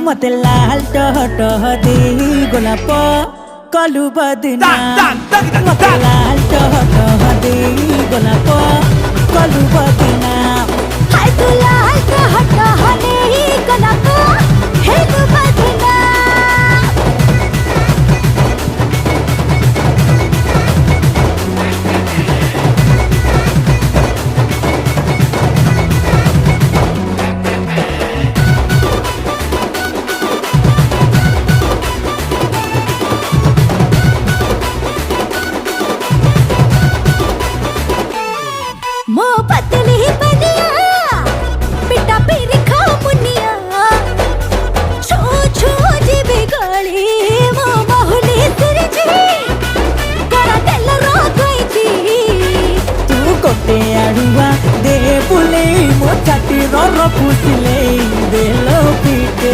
मते लाल टह टह दे गोलाप कलु बदना मते लाल टह टह दे गोलाप कलु बदना हाय तू लाल टह टह दे गोलाप हेलु बदना मो पतली बनिया पिटा पेरी खा मुनिया छो छो जी बिगड़ी मो बहुली सिरजी करा तेल रो गई जी तू कोटे आड़ुआ दे बुले मो छाती रो फुसिले दे लो पीटे।